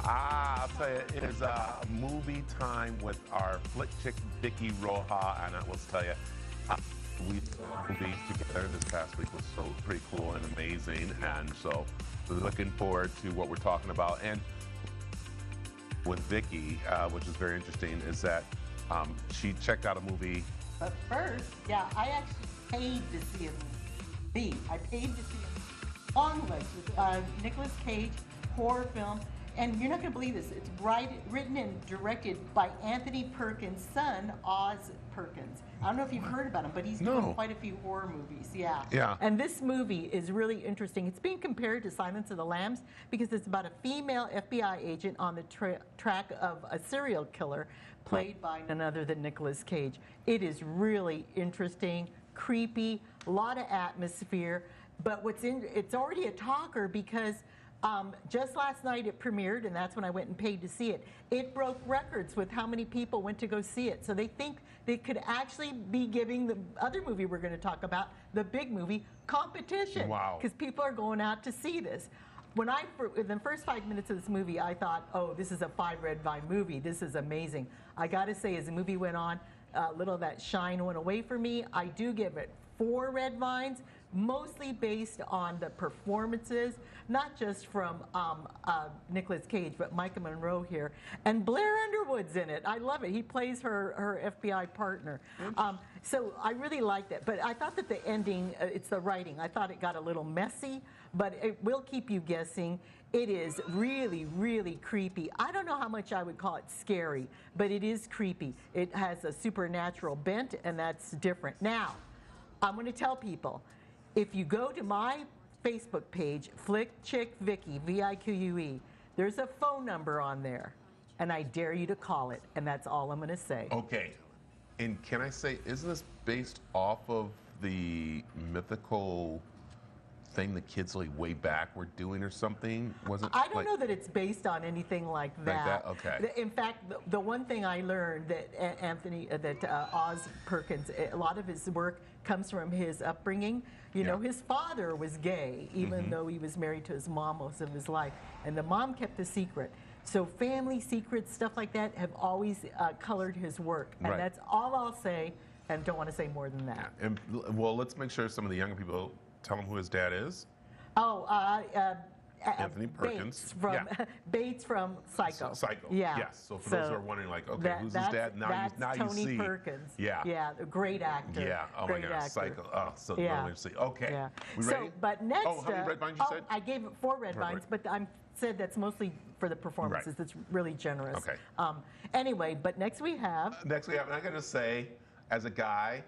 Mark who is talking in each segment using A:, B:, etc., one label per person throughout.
A: I'll tell you, it is movie time with our flick chick, Vicky Rojas, and I will tell you, we movie together this past week was so pretty cool and amazing, and so we're looking forward to what we're talking about. And with Vicky, which is very interesting, is that she checked out a movie.
B: But first, yeah, I actually paid to see a movie. I paid to see Longlegs with Nicolas Cage, horror film. And you're not going to believe this. It's written and directed by Anthony Perkins' son, Oz Perkins. I don't know if you've heard about him, but he's done quite a few horror movies. Yeah. And this movie is really interesting. It's being compared to Silence of the Lambs because it's about a female FBI agent on the track of a serial killer played by none other than Nicolas Cage. It is really interesting, creepy, a lot of atmosphere. But it's already a talker because just last night it premiered, and that's when I went and paid to see it. It broke records with how many people went to go see it. So they think they could actually be giving the other movie we're going to talk about, the big movie, competition.
A: Wow.
B: Because people are going out to see this. In the first 5 minutes of this movie, I thought, oh, this is a 5 Red Vine movie. This is amazing. I got to say, as the movie went on, a little of that shine went away from me. I do give it 4 Red Vines, mostly based on the performances, not just from Nicolas Cage, but Micah Monroe here. And Blair Underwood's in it. I love it. He plays her FBI partner. So I really liked it. But I thought that the ending, it's the writing, I thought it got a little messy, but it will keep you guessing. It is really, really creepy. I don't know how much I would call it scary, but it is creepy. It has a supernatural bent, and that's different. Now, I'm going to tell people, if you go to my Facebook page, Flick Chick Vicky, V-I-Q-U-E, there's a phone number on there, and I dare you to call it, and that's all I'm going to say.
A: Okay. And can I say, isn't this based off of the mythical thing the kids like way back were doing or something? Wasn't
B: I don't know that it's based on anything like that.
A: Okay.
B: In fact, the one thing I learned that Oz Perkins, a lot of his work comes from his upbringing. You know, his father was gay, even though he was married to his mom most of his life, and the mom kept the secret. So family secrets, stuff like that, have always colored his work, and that's all I'll say, and don't want to say more than that.
A: And well, let's make sure some of the younger people tell him who his dad is.
B: Oh,
A: Anthony Perkins.
B: Bates from Psycho.
A: Psycho.
B: Yeah.
A: Yes. So for those who are wondering, like, okay, who's his dad? Now you see.
B: Tony Perkins.
A: Yeah.
B: Yeah, a great actor.
A: Yeah. Oh
B: great
A: my God.
B: Actor.
A: Psycho. Oh, so now we see. Okay.
B: Yeah.
A: We ready?
B: But next.
A: Oh, how many red vines you said?
B: I gave it 4 red vines, but I said that's mostly for the performances. It's really generous.
A: Okay.
B: Anyway, but next we have.
A: And I got to say, as a guy,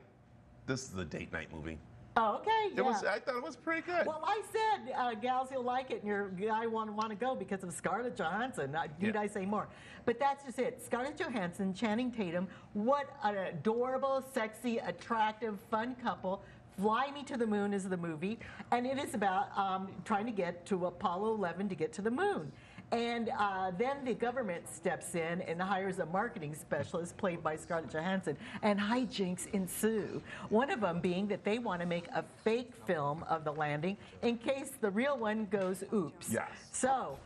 A: this is a date night movie.
B: Oh, okay. Yeah.
A: I thought it was pretty good.
B: Well, I said, gals, you'll like it, and your guy want to go because of Scarlett Johansson. Need I say more? But that's just it. Scarlett Johansson, Channing Tatum, what an adorable, sexy, attractive, fun couple. Fly Me to the Moon is the movie, and it is about trying to get to Apollo 11 to get to the moon. And then the government steps in and hires a marketing specialist played by Scarlett Johansson, and hijinks ensue. One of them being that they want to make a fake film of the landing in case the real one goes oops.
A: Yes.
B: So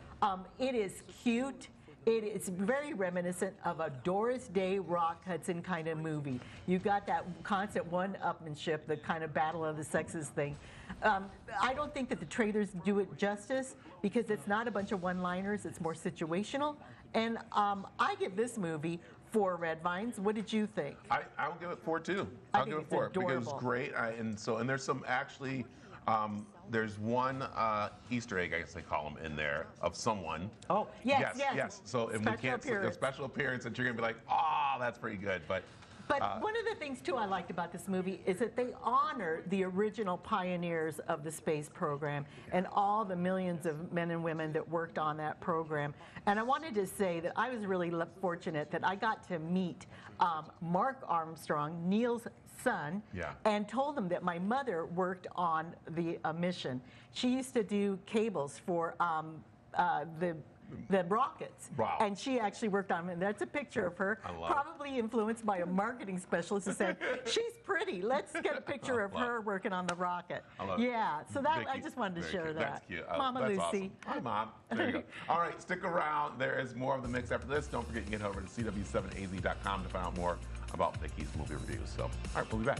B: it is cute. It's very reminiscent of a Doris Day, Rock Hudson kind of movie. You've got that constant one-upmanship, the kind of battle of the sexes thing. I don't think that the trailers do it justice because it's not a bunch of one-liners. It's more situational. And I give this movie 4 red vines. What did you think?
A: I'll give it 4 too. I'll give it 4 because it's great. And there's some actually. There's one Easter egg, I guess they call them, in there of someone.
B: Oh, yes.
A: So if we can't see a special appearance, that you're gonna be like, oh, that's pretty good. But
B: one of the things too I liked about this movie is that they honor the original pioneers of the space program and all the millions of men and women that worked on that program. And I wanted to say that I was really fortunate that I got to meet Mark Armstrong, Neil's son, and told him that my mother worked on the mission. She used to do cables for the the rockets.
A: Wow.
B: And she actually worked on them. And that's a picture of her,
A: I love
B: probably influenced by a marketing specialist who said, she's pretty. Let's get a picture of her working on the rocket.
A: I love it.
B: Yeah, so that I
A: Vicky,
B: just wanted to
A: very
B: share
A: cute.
B: that.
A: That's cute.
B: Mama
A: That's
B: Lucy.
A: awesome. Hi, Mom. There you go. All right, stick around. There is more of the mix after this. Don't forget, you can get over to cw7az.com to find out more about Vicky's movie reviews. So, all right, we'll be back.